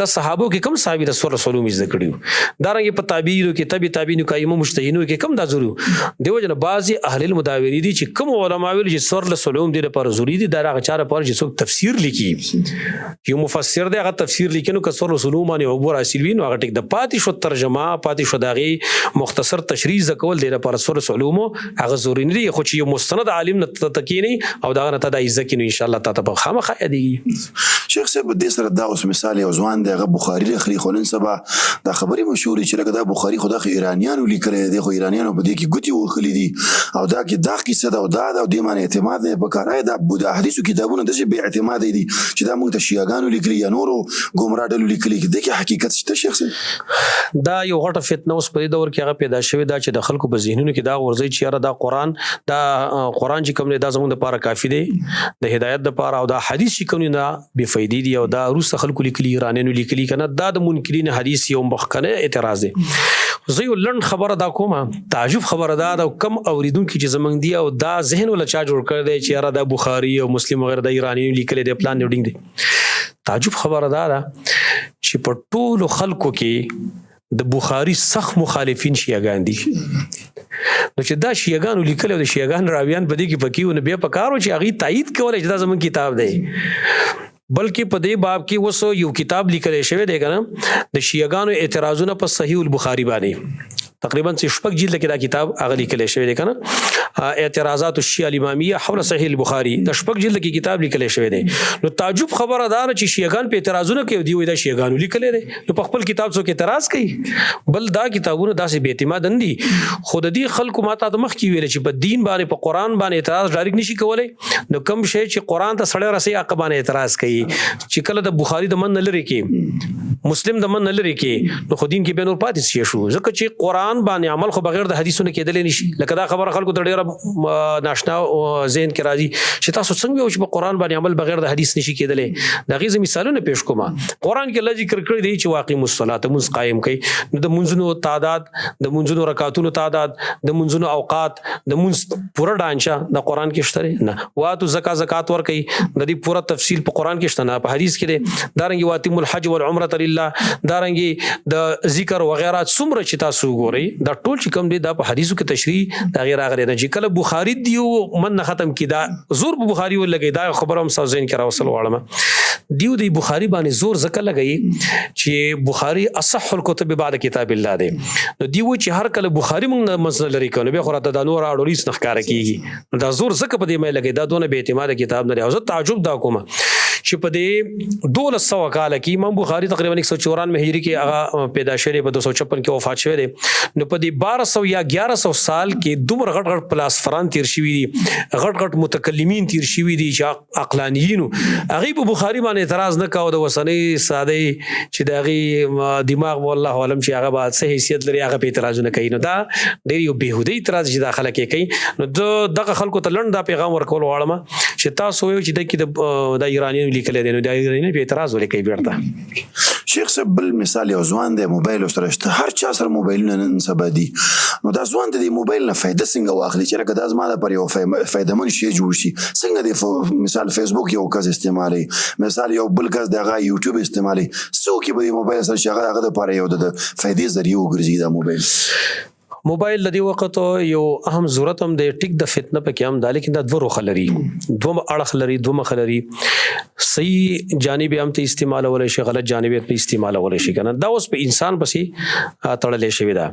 د صحابو کې کم صحابي د څوارلس علوم ذکر کړیو دا رنګ په تابعینو کې تابعینو قایمه مجتهدینو کې کم دا ضروري دیو جن بعضی اهل المداوری دي چې کوم علما ویل چې څوارلس علوم دي لپاره ضروری دي دا هغه چاره پر چې څوک تفسیر لیکي یو مفسر دی هغه تفسیر لیکي نو که څوارلس علوم باندې عبور حاصل وي نو هغه ټیک د پاتې شو ترجمه پاتې شو داغي مختصر تشریح کول دی لپاره څوارلس علوم هغه ضروري نه دي خو چې یو مستند عالم نه تکینی او دا نه ته د عزت کینو ان شاء الله تاسو په خامخا یادېږي شیخ صاحب د سره دا اوس مثال یو ځوان دی هغه بخاری لخري خو نن سبا دا خبري مشهور چې لکه دا بخاری خو د ایرانیانو لیکل دي خو ایرانیانو په دې کې ګوتی وخلی دي او دا کې دا قصه دا او دا د دې معنی اعتماد نه پکاره دا د حدیثو کتابونه د به اعتماد دي چې دا موږ ته شیعاګانو لیکلي یا نورو ګمرا ډلو لیکلي د کې حقیقت شته شیخ صاحب دا یو غټه فتنه اوس په دې دور کې هغه پیدا شوې دا چې د خلکو په ذهنونو کې دا ورځي چې یاره دا قرآن چې کوم نه دا زموږ لپاره کافی دی د هدایت لپاره او دا حدیث چې کوم نه بے فائدې دي او دا روس خلکو لیکلي ایرانیانو لیکلي کنه دا د منکرین حدیث یو مخکنه اعتراض دی زه یو لند خبره دا کومه تعجب خبره دا کم اوریدونکو چې زمنګ دی او دا ذهن ولا چا جوړ کړی دی چې یاره دا بخاری او مسلم وغیرہ د ایرانیانو لیکلي دی پلان ډینګ دی تعجب خبره دا چې په ټولو خلکو کې د بخاری سخت مخالفین شیعاګان دي نو چې دا شیعاګانو لیکل او د شیعاګان راویان په دې کې پکې ونه بیا پکارو چې هغه تایید کولای چې دا زمون کتاب دی بلکې په دې باب کې وسو یو کتاب لیکل شوی دی کنه د شیعاګانو اعتراضونه په صحیح البخاری باندې تقریبا شپږ جلد کې دا کتاب هغه لیکل شوی دی کنه اعتراضات الشیعه الامامیه حول صحیح البخاری د شپږ جلد کې کتاب لیکل شوی دی نو تعجب خبره ده چې شیعاګان په اعتراضونه کوي دی وای دا شیعاګانو لیکل دي نو په خپل کتاب څوک اعتراض کوي بل دا کتابونه داسې بے اعتماد دي خود دې خلکو ماته د مخ کې ویل چې په دین باندې په قران باندې اعتراض ډایرک نشي کولای نو کم شي چې قران ته سړی راسي عقبانه اعتراض کوي چې کله د بخاری د من نه لري کې مسلم د من نه لري کې نو خو دین کې به نور پاتې شي شو ځکه چې قران باندې عمل خو بغیر د حدیثونو کېدل نشي لکه دا خبره خلکو ته ډیره ناشنا ذهن کې راځي چې تاسو څنګه یو چې په قران باندې عمل بغیر د حدیث نشي کېدل دا غي مثالونه پیش کوم قران کې الله ذکر کړی دی چې واقیم الصلاه منځ قائم کړي د منځونو تعداد د منځونو رکعاتونو تعداد د منځونو اوقات د منځ پوره ډانچا د قران کې شته نه واتو زکات ور کوي د دې پوره تفصیل په قران کې شته نه په حدیث کې دی دارنګي واتیم الحج والعمره لله دارنګي د ذکر وغیرہ څومره چې تاسو ګورئ دا ټول چې کوم دی دا په حدیثو کې تشریح دا غیر راغلی نه چې کله بخاری دی من ختم کی دا زور په بخاری ولګي دا خبره هم سازین کرا وصل واړه دیو دی بخاری باندې زور زکه لګئی چې بخاری اصح الكتب بعد کتاب الله دی نو دیو چې هر کله بخاری موږ مسله لري کنه به خو راته د نور اړولیس نخکاره کیږي دا زور زکه په دې مې لګی دا دونه به اعتماد کتاب نه او زه تعجب دا کوم چې په دې 1200 کال کې امام بخاری تقریبا 194 هجری کې هغه پیدا شوی په 256 کې وفات شوی دی نو په دې 1200 یا 1100 سال کې دومره غټ غټ پلاسفران تیر شوی دي غټ غټ متکلمین تیر شوی دي چې عقلانیین هغه په بخاری باندې اعتراض نه کاوه د وسنۍ ساده چې دغه دماغ والله علم چې هغه به څه حیثیت لري هغه په اعتراض نه کوي نو دا ډېر یو بهودي اعتراض چې داخله کوي نو دغه خلکو ته لنډ دا پیغام ورکول غواړم چې تاسو یو چې د ایرانیانو لیکل دي نو د ایرانیانو په اعتراض ولیکي بیرته شیخ صاحب بل مثال یو ځوان دی موبایل سره شته هر چا سره موبایلونه نن سبا دي نو دا ځوان د موبایل نه فائدہ څنګه واخلي چې لکه دا زما د پر یو فائدمن شی جوړ شي څنګه د مثال فیسبوک یو کس استعمالي مثال یو بل کس دغه یوټیوب استعمالي څوک به موبایل سره شغله هغه د پر یو د فائدې ذریعہ وګرځي دا موبایل لدی وخت یو اهم ضرورت هم د ټیک د فتنه پکې هم د لیکن د دوه روخ لري دوه اړخ لري دوه مخ لري صحیح جانب هم ته استعمال ولې شي غلط جانب ته استعمال ولې شي کنه دا اوس په انسان پسې تړلې شوی دا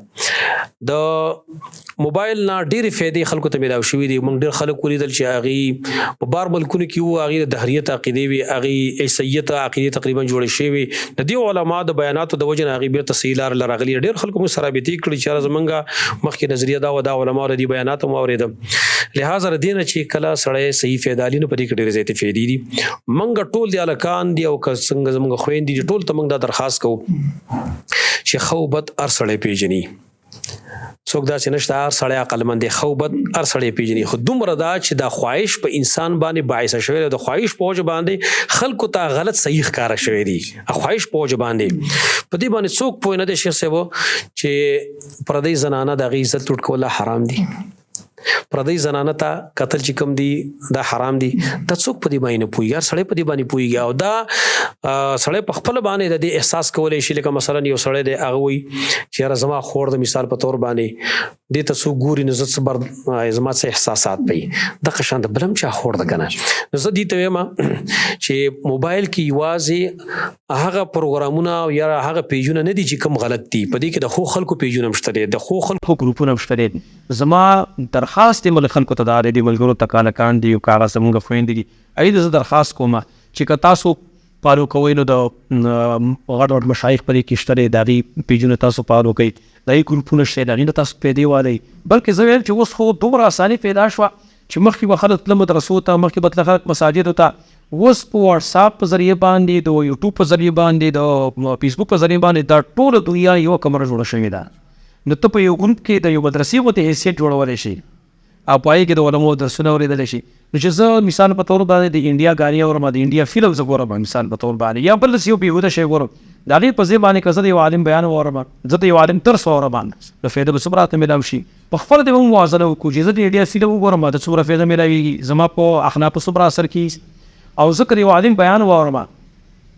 د موبایل نه ډېر فائدې خلکو ته ملاوي شوی دي موږ ډېر خلک ولیدل چې هغه په بار ملکونو کې وو هغه د دهریت عقیده وی هغه عیسیت عقیده تقریبا جوړ شوی د دې علما د بیاناتو د وجه هغه بیرته تفصیلار لرغلی ډېر خلکو مو سره بیت کړی چې زمونږه مخکې نظریه دا و دا علماء ردی بیانات مو اوریدم لہذا ردین چې کله سړی صحیح فایدالینو په دې کې ډېر زیاتې فائدې دي منګه ټول دی الکان دی او څنګه زمونږ خويندې دي ټول ته موږ دا درخواست کوو چې خوبت ارسړې پیژني څوک دا چې نشته هر سړی عقلمند دی خوبت ارسړې پیژني خو دومره دا چې دا خواهش په انسان باندې باعث شوی د خواهش په وجه باندې خلکو ته غلط صحیح ښکارا شوی دی خواهش په وجه باندې په دې باندې څوک پوه نه دی شیخ صاحب چې پردی زنانه د عزت ټوټ کول حرام دي پردی زنانه ته قتل چې کوم دي دا حرام دي دا څوک په دې باندې نه پوهیږي سړی په دې باندې پوهیږي او دا سړی په خپل باندې د دې احساس کولای شي لکه مثلا یو سړی دی هغه وي چې زما خور د مثال په تور باندې دې ته څوک ګوري نو زه صبر زما څه احساسات پي د قشان د بلم چا خور د کنه نو زه دې ته وایم چې موبایل کې یوازې هغه پروګرامونه یا هغه پیجونه نه دي چې کوم غلط دي په دې کې د خو خلکو پیجونه مشته دي د خو خلکو ګروپونه مشته دي زما درخواست مل خلکو ته د دې ملګرو تکاله کان دي او کاغه سمګه خويند دي اې د درخواست کوم چې تاسو پالو کوي نو د غړ مشایخ پرې کېشتره د پیجونه تاسو پالو کوي دای ګروپونه شته دغه تاسو پیدا وایي بلکې زه ویل چې اوس خو دومره اساني پیدا شو چې مخکې وخت له مدرسو ته مخکې بتل خلک مساجد ته اوس په واتس اپ په ذریعہ باندې د یوټیوب په ذریعہ باندې د فیسبوک په ذریعہ باندې دا ټول دنیا یو کمره جوړه شوې ده نو ته په یو ګروپ کې د یو مدرسې وته حیثیت جوړولای شي او پای کې د علماء درسونه اوریدل شي نو چې زه مثال په تور باندې د انډیا غاني او د انډیا فلم زه ګورم مثال په تور باندې یا بل څه یو به شی ګورم د دې په ځای باندې کزه یو عالم بیان اورم زه ته یو عالم درس اورم نو فایده به صبرات ملام شي په خپل د موازنه کو چې زه د انډیا فلم ګورم د څومره فایده ملایي زما په اخلاق صبر اثر کی او ذکر یو عالم بیان اورم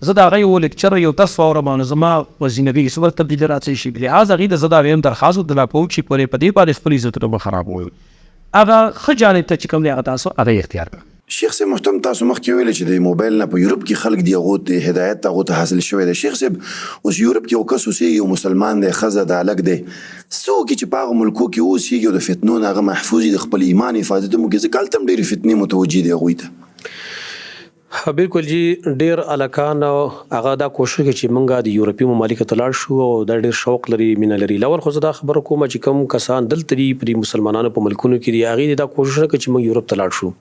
زه دا غي لیکچر یو درس اورم نو زما وزینبي صبر تبدیل راځي شي لہذا غي د زدا ویم درخواست د لا کوچ په دې باندې خپل عزت ته خراب وي هغه خجانه ته چې کوم نه تاسو هغه اختیار شیخ صاحب محترم تاسو مخکې ویل چې د موبایل نه په یورپ کې خلک دی غوته هدایت ته حاصل شوی دی شیخ صاحب اوس یورپ کې یو کس اوسي یو مسلمان دی خزه د الګ دی څوک چې په هغه ملکو کې اوسي د فتنو نه هغه محفوظ د خپل ایمان حفاظت مو کې ځکه تم ډېر فتنې متوجي دی غوي ته بالکل جی ډیر الکان هغه دا کوشش کوي چې مونږه د یورپی مملکت ته لاړ شو او دا ډیر شوق لري مینه لري لور خو دا خبر کوم چې کوم کسان دلته دی په مسلمانانو په ملکونو کې دی هغه دا کوشش کوي چې مونږ یورپ ته لاړ شو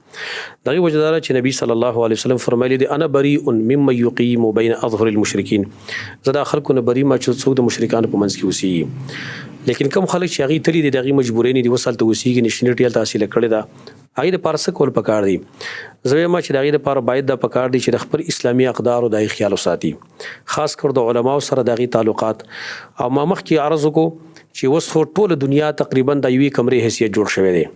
دغه وجدار چې نبی صلی الله علیه وسلم فرمایلی دی انا بری مما یقیم بین اظهر المشرکین زدا خلکو نه بری ما چې څوک د مشرکانو په منځ کې اوسي لیکن کوم خلک چې هغه تلی دغه مجبورې نه دی وصل ته اوسيږي نشنیټیل تحصیل کړی دا هغه د پارس کول پکار دی زوی ما چې دغه لپاره باید د پکار دی چې خپل اسلامي اقدار او د خیال وساتي خاص کر د علماو سره دغه تعلقات او ما مخ کې عرض کو چې وسو ټول دنیا تقریبا د یوې کمرې حیثیت جوړ شوی دی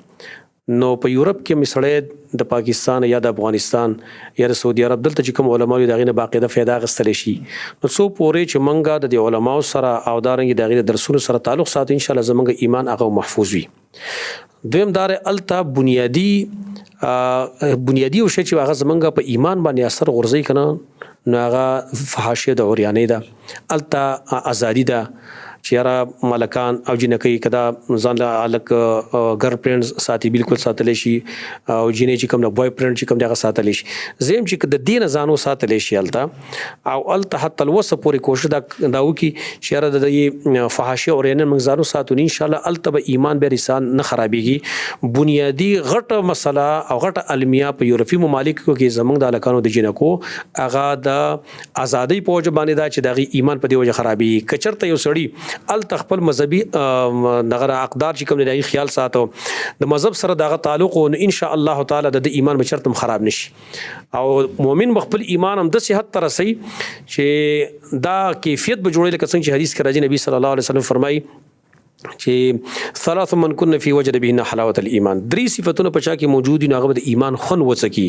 نو په یورپ کې مسړې د پاکستان یا د افغانستان یا د سعودي عرب دلته چې کوم علماو دغه نه باقاعده فایده غستل شي نو څو پورې چې منګه د علماو سره او دارنګ دغه درسونو سره تعلق ساتي ان شاء الله زمونږ ایمان هغه محفوظ وي دویم دار التا بنیادی او شی چې هغه زمونږ په ایمان باندې اثر غورځي کنه نو هغه فحاشیه د اوریانې ده الته ازادي ده چې را ملکان او جنکی کدا ځان له الک ګر فرندز ساتي بالکل ساتل شي او جنې چې کوم نه بوای فرند چې کوم دغه ساتل شي زم چې د دین ځانو ساتل شي الته او الته حتی الوسه پوری کوشش دا وکي چې را د فحاشیه اوریانې موږ ځانو ساتو ان شاء الله الته به ایمان به رسان نه خرابيږي بنیادی غټه مسله او غټه علمیه په یورپی ممالکو کې زمونږ د الکانو د جنکو اغا د ازادۍ په وجه باندې دا چې دغه ایمان په دی وجه خرابي کچرته یو سړی ال تخپل مذهبي دغه اقدار چې کوم دی خیال ساتو د مذهب سره دغه تعلق او ان شاء الله تعالی د ایمان بچرتم خراب نشي او مؤمن مخبل ایمان هم د صحت تر سي چې دا کیفیت به جوړل کڅنګ چې حدیث کې راځي نبی صلی الله علیه وسلم فرمایي چې ثلاث من كن في وجد بهن حلاوه الايمان درې صفاتونه پچا کې موجود دي هغه د ایمان خون وڅکی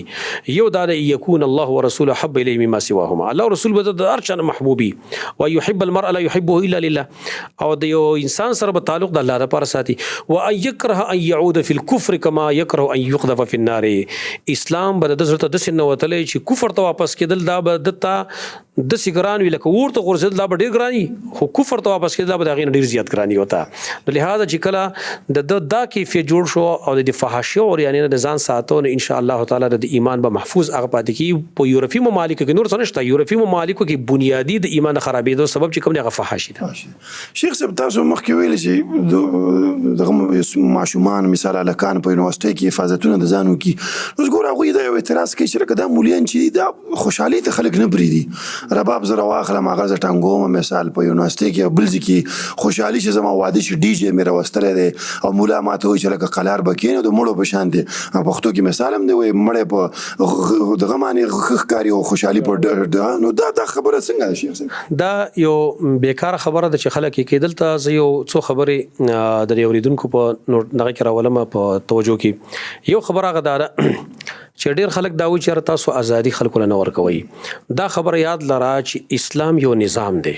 یو دا یکون الله ورسوله حب الیه مما سواهما الله رسول به د ارچن محبوبي او يحب المرء لا يحبه الا لله او د یو انسان سره په تعلق د الله لپاره ساتي او يكره ان يعود في الكفر كما يكره ان يقذف في النار اسلام به د زړه د سینه وتلې چې کفر ته واپس کېدل دا به دتا د سیګران ویل کوورته غورځل دا به ډیر ګرانی خو کفر ته واپس کېدل به دا غیر ډیر زیات ګرانی وتا نو لہذا چې کله د دا کیفیت جوړ شو او د فحاشیه او یعنی د ځان ساتو ان شاء الله تعالی د ایمان به محفوظ هغه پاتې کی په یورپی ممالکو کې نور څه نشته یورپی ممالکو کې بنیادی د ایمان خرابېدو سبب چې کوم نه فحاشی ده شیخ صاحب تاسو مخکې ویل چې دغه معشومان مثال الکان په یونیورسيټي کې حفاظتونه د ځانو کې اوس ګور هغه د یو اعتراض کوي چې دا مولین چې دا خوشحالي ته خلک نه بریدي رباب زره واخله ماغه ټنګوم مثال په یونیورسيټي کې بل ځکه خوشحالي چې زما واده شي ډي جی مې راوستل دي او مولا ماته وي چې لکه قلار بکینه د مړو په شان دي پښتو کې مثال هم دی وي مړ په دغه معنی خخکاری او خوشحالي په نو دا خبره څنګه ده شیخ صاحب دا یو بیکار خبره ده چې خلک کې کېدل ته زه یو څو خبرې د اوریدونکو په دغه کې راولم په توجه کې یو خبره غداره چې ډېر خلک دا وایي چې تاسو ازادي خلکو نه ورکوي دا خبره یاد لرا چې اسلام یو نظام دی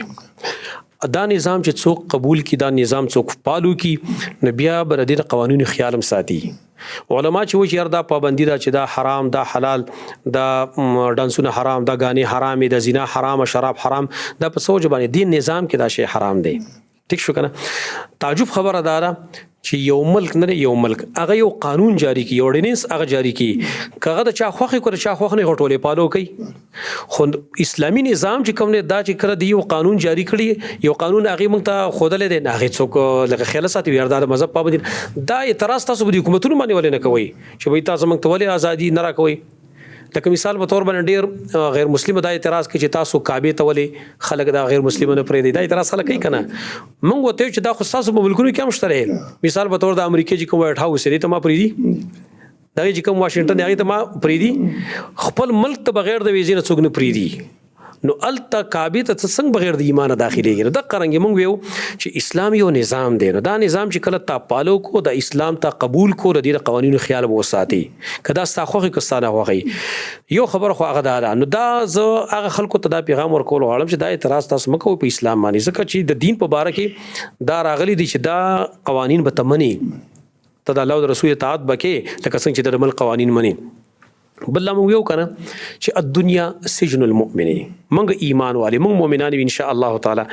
دا نظام چې څوک قبول کی دا نظام څوک پالو کی نو بیا بر دې قوانینو خیالم ساتي علما چې وایي دا پابندی دا چې دا حرام دا حلال دا ډانسونه حرام دا غاني حرام دا زنا حرام شراب حرام دا په سوچ باندې دین نظام کې دا شی حرام دی ٹھیک شو کنه تعجب خبره دارا چې یو ملک نه یو ملک هغه یو قانون جاری کی اورډیننس هغه جاری کی کغه د چا خوخي کړ چا خوخ نه غټولې پالو کوي خو اسلامي نظام چې کوم نه دا چې کړ دی یو قانون جاری کړي یو قانون هغه مونږ ته خودلې دی هغه څوک لکه خیال ساتي وردا د مذهب پابندي دا اعتراض تاسو د حکومتونو باندې ولې نه کوي چې وای تاسو مونږ ته ولې ازادي نه راکوي لکه مثال په تور باندې ډیر غیر مسلم دا اعتراض کوي چې تاسو کعبه ته ولې خلک دا غیر مسلمانو پرې دی دا اعتراض خلک کوي کنه مونږ وته چې دا خو تاسو په ملکونو کې هم شته مثال په تور د امریکا چې کوم وایټ هاوس دی ته ما پرې دی دا چې کوم واشنگټن دی ته ما پرې دی خپل ملک ته بغیر د ویزې نه څوک نه پرې دی نو التا کعبه ته څنګه بغیر د ایمان داخليږي د قرانګي مونږ یو چې اسلام یو نظام دی نو دا نظام چې کله تا پالو کو د اسلام ته قبول کو د دې قوانینو خیال وو ساتي کدا استاخوخي کستانه وغي یو خبر خو هغه دا نو دا زه هغه خلکو ته دا پیغام ورکول غواړم چې دا اعتراض تاسو مکو په اسلام باندې ځکه چې د دین په باره کې دا راغلي دي چې دا قوانین به تمني ته د الله او رسول اطاعت بکې لکه څنګه چې د عمل قوانین مني بل موږ یو کنه چې الدنيا سجن المؤمن موږ ایمان والي موږ مؤمنان ان شاء الله تعالی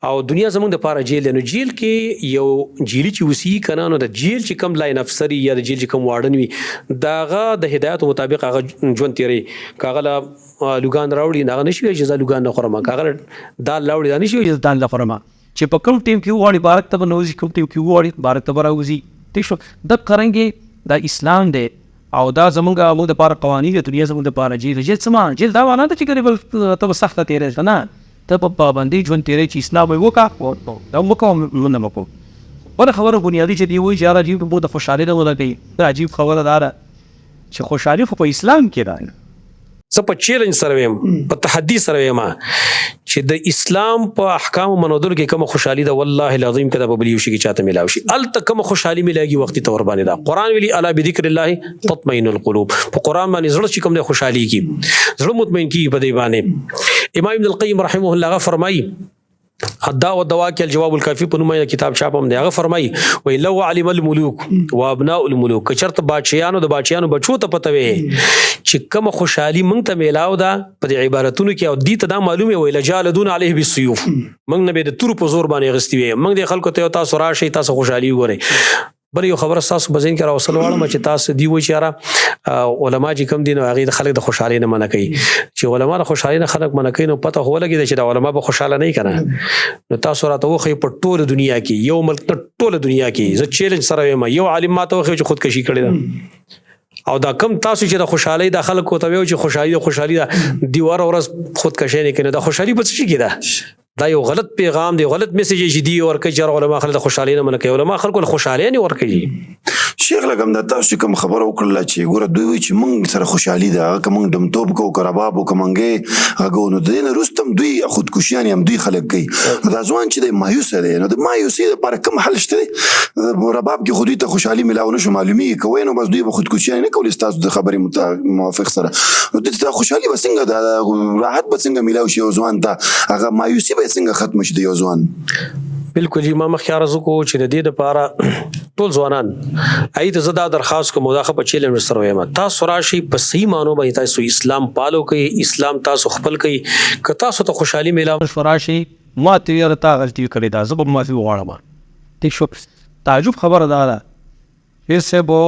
او دنیا زموږ د پاره جیل نو جیل کې یو جیل چې وسی کنه نو د جیل چې کم لاین افسری یا د جیل چې کم وارډن وي داغه د هدایت مطابق هغه ژوند تیری کاغله لوګان راوړي نه نشي اجازه لوګان نه خورما کاغله دا لاوړي نه نشي اجازه دان نه خورما چې په کوم ټیم کې وړي بارک ته نوځي کوم ټیم کې وړي بارک ته راوځي ٹھیک شو د قرانګي د اسلام دی او دا زمونږه موږ د پاره قوانین د دنیا زمونږ د پاره جیل سما جیل دا ونه ته چې ګریبل ته سخته تیرې نه ته په پابندي ژوند تیرې چې اسلام وکا دا وکوم نه مکو ور خبره بنیادی چې دی وی چې راځي په د خوشاله نه ولګي دا عجیب خبره ده چې خوشالي خو په اسلام کې ده زه په چیلنج سره ویم په تحدي سره ویم چې د اسلام په احکام منودل کې کوم خوشحالي ده والله العظیم کده په بلیو شي کې چاته ملاوي شي الته کوم خوشحالي ملایږي وخت تور باندې ده قران ویلي الا بذکر الله تطمئن القلوب په قران باندې زړه چې کوم ده خوشحالي کی زړه مطمئن کی په دی باندې امام ابن القیم رحمه الله فرمایي الدعوه والدواء کې الجواب الکافی په نومه کتاب چاپم دی. هغه فرمایي وای لو علم الملوک وابناء الملوک، کچرت بادشاہانو د بادشاہانو بچو ته پته وي چې کوم خوشحالي مونږ ته میلاو ده په عبارتونو کې او دې ته دا معلومه وي لجالدون علیه بالسيوف، مونږ نه به د تور په زور باندې غستی وي. مونږ د خلکو ته تاسو راشي تاسو خوشحالي وګورئ. بل یو خبره تاسو بزین کې راوصل وړم چې تاسو دی وای چې علما چې کم دي نو هغه د خلک د خوشحالي نه منع کوي، چې علما د خوشحالي نه خلک منع کوي نو پته هو لګي چې د علما به خوشاله نه کړي. نو تاسو راته وخی په ټوله دنیا کې یو ملک ته ټوله دنیا کې زه چیلنج سره یم یو عالم ماته وخی چې خودکشي کړی ده او دا کم تاسو چې د خوشحالي د خلکو ته ویو چې خوشحالي د دیوار ورځ خودکشي نه کړي. د خوشحالي په څه کې ده؟ دا یو غلط پیغام دی، غلط میسج دی ورکه چې علما خلک خوشحالي نه منکه، علما خلکو خوشحالي نه ورکه. شیخ لګم دا تاسو کوم خبره وکړه چې ګوره دوی وی چې مونږ سره خوشحالي ده کوم دم توپ کو کرباب او کومنګي هغه نو دین رستم دوی خودکشیان هم دوی خلک کوي. دا ځوان چې د مایوس دی نو د مایوسي لپاره کوم حل شته؟ رباب کې خودی ته خوشحالي ملاو نشو معلومي کوي نو بس دوی به خودکشیان نه کوي. تاسو د خبرې موافق سره نو د خوشحالي بسنګ د راحت بسنګ ملاو شي او ځوان ته هغه مایوسي څنګه ختم شي د یو ځوان؟ بالکل ما مخکې عرض وکړو چې د دې لپاره ټول ځوانان ایت زدا درخواست کوم داخه په چیلنج سره وایم تاسو راشي په صحیح مانو باندې تاسو اسلام پالو کوي، اسلام تاسو خپل کوي، که تاسو ته خوشحالي میلاو فراشي ما ته ورته غلطي کړې ده زه به معافي وغواړم. ٹھیک شو. تعجب خبره ده چې سبو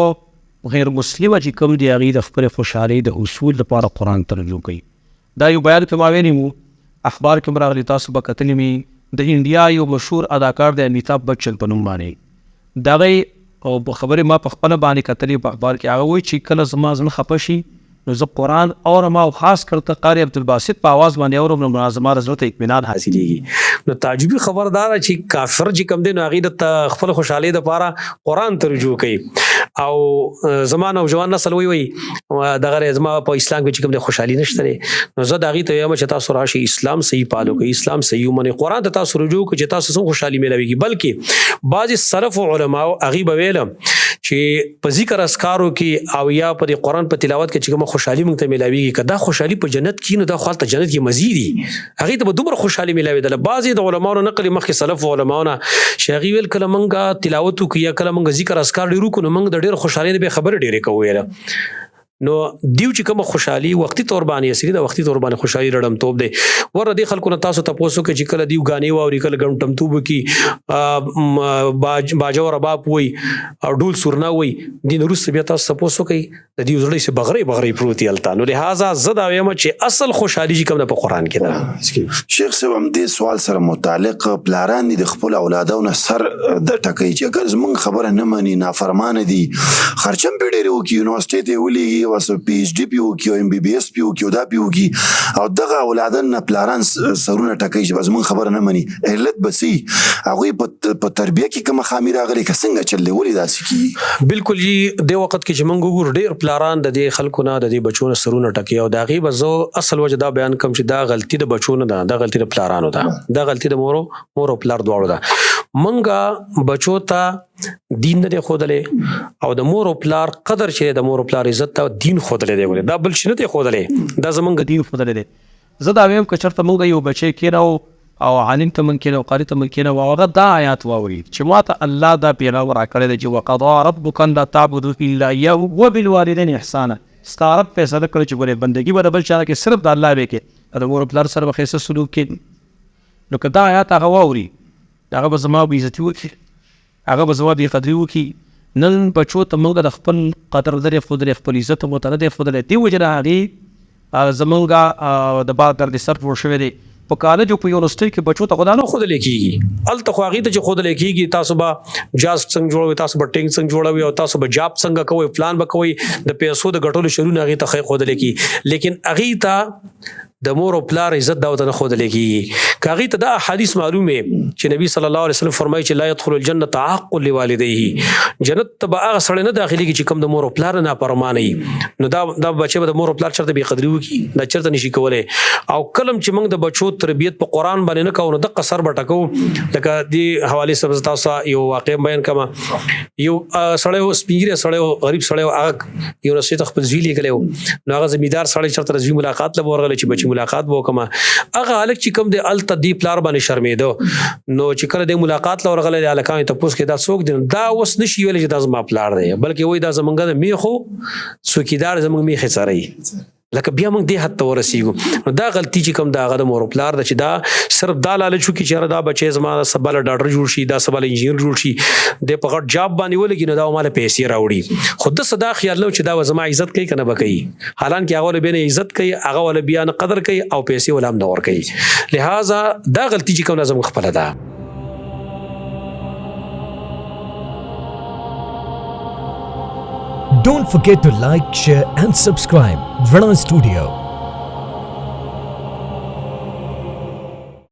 غیر مسلمه چې کوم دی هغه د خپل خوشحالي د اصول لپاره قرآن ترجمه کوي. دا یو بیان کې ما ویلی مو اخبار کې راغلی تاسو به کتلی می د انډیا یو مشهور اداکار د امیتاب بچن په نوم باندې دغه او خبره ما په خپل باندې کتلی په اخبار کې هغه وایي چې کله زما ځن خپه شي نو زه قرآن اورم او خاص کر قاری عبدالباسط په आवाज باندې اورم نو مناظمه رضا ته اطمینان حاصلېږي. نو تعجبي خبردار چې کافر چې کم دی نو هغه د خپل خوشحالي لپاره قرآن ترجمه کوي او زمانه او جوان نسل وی دغه زما په اسلام کې چې کوم د خوشحالي نشته نو زه دغه ته یم چې تاسو راشي اسلام صحیح پالو کوي، اسلام صحیح ومني، قرآن ته تاسو رجوع کوئ چې تاسو څنګه خوشحالي ملويږي. بلکې بعض سلف علماء هغه به ویل چې په ذکر اسکارو کې او یا په قرآن په تلاوت کې چې کوم خوشحالي مونږ ته ملويږي کدا خوشحالي په جنت کې نو دا خپل ته جنت کې مزيدي هغه ته دومره خوشحالي ملوي. بعض د علماء نقل مخکې سلف علماء شیخ ویل کله مونږه تلاوت کوي یا کله مونږ ذکر اسکار ډیرو کو نو مونږ د ډیر خوشحالي به خبر ډیره کوي. نو دیو چې کوم خوشحالي وختي تور باندې اصلي د وختي تور باندې خوشحالي رډم توپ دی ور دي خلکو نه تاسو ته پوسو کې چې کله دیو غاني و او کله غمټم توب کې باجو رباب وي او ډول سورنا وي دین روس بیا تاسو پوسو کې د دیو زړی سه بغري پروتي التا. نو لہذا زدا ویم چې اصل خوشحالي چې کوم په قرآن کې ده. شیخ صاحب هم دې سوال سره متعلق پلاران دي د خپل اولادونو سر د ټکې چې اگر زمونږ خبره نه مانی نافرمان دي خرچم پیډری وکي یونیورسيټي ته ولېږي واسه پی ایچ ډی پیو کیو ایم بی بی ایس پیو کیو دا پیو کی او دغه اولادن پلاران سرونه ټکې چې زمون خبره نه مني علت بسی هغه په تربیه کې کوم خامي راغلي څنګه چلې ولې داسې کی؟ بالکل جی د وخت کې چې مونږ ګور ډیر پلاران د دې خلکو نه د دې بچو نه سرونه ټکې او دا غي بزو اصل وجه دا بیان کوم چې دا غلطي د بچو نه ده، دا غلطي د پلارانو ده، دا غلطي د مور او پلار دواړو ده. مونږه بچو ته دین نه خودلې او د مور او پلار قدر چې د مور او پلار عزت ته دین خودلې دی ولې دا بل شنه ته خودلې دا زمونږ دین خودلې دی. زه دا ویم که چرته مونږ یو بچی کېنو او عالم ته من کېنو قاری ته من کېنو او هغه دا آیات واوري چې ماته الله دا پیغام راکړی دی چې وقضا ربک ان لا تعبدوا الا اياه وبالوالدين احسانا. ستاره فیصله کړی چې ګوره بندگی به بل چا کې صرف د الله به کې د مور او پلار سره به ښه سلوک کې نو که دا آیات هغه واوري هغه به زما به عزت وکړي هغه به زما به قدر وکړي. نن بچو ته موږ د خپل قدر درې خپل خپل عزت مو ته نه خپل دی وجه هغه زمونږ د بار در سر پور شوی دی په کالج او په یونیورسيټي کې بچو ته خدانو خود لیکيږي ال ته خواغي ته چې خود لیکيږي تاسو به جاز څنګه جوړوي تاسو به ټینګ څنګه جوړوي او تاسو به جاب څنګه کوي پلان به کوي د پیسو د ګټلو شروع نه غي ته خود لیکي لیکن اغي ته د مور او پلار عزت دا وته خود لیکيږي. کاغي ته دا حدیث معلومه چې نبی صلی الله علیه وسلم فرمایي چې لا يدخل الجنه عاق لوالديه جنت ته هغه سره نه داخلي چې کوم د مور او پلار نه پرماني نو دا بچي به د مور او پلار چرته به قدر وکي دا چرته نشي کولای. او کلم چې موږ د بچو تربيت په قران باندې نه کوو نو د قصر بټکو لکه دی حواله سره تاسو یو واقع بیان کما یو سړیو سپیره سړیو غریب سړیو یونیورسيټي خپل زویلې کړو نو هغه زمیدار سړی چرته رضوی ملاقات له ورغله چې بچي ملاقات وکما هغه الک چې کوم د الته دی پلار باندې شرمېدو نو چې کله د ملاقات لور غل د الکان ته پوس کې دا څوک دی دا وس نشي ویل چې دا زما پلار دی بلکې وای دا زمونږ د میخو څوکیدار زمونږ میخه سره لکه بیا موږ دې حد ته ورسیږو دا غلطي چې کوم دا هغه د مور پلار د چې دا صرف دا لالچ کی چې دا بچي زما سباله ډاکټر جوړ شي دا سباله انجینر جوړ شي د په غټ جاب باندې ولګي نو دا مال پیسې راوړي خود صدا خیال نو چې دا زما عزت کوي کنه بکې حالانکه هغه له بینه عزت کوي هغه ول بیان قدر کوي او پیسې ولهم نور کوي لہذا دا غلطي چې کوم لازم خپل ده. Don't forget to like, share and subscribe Rana Studio.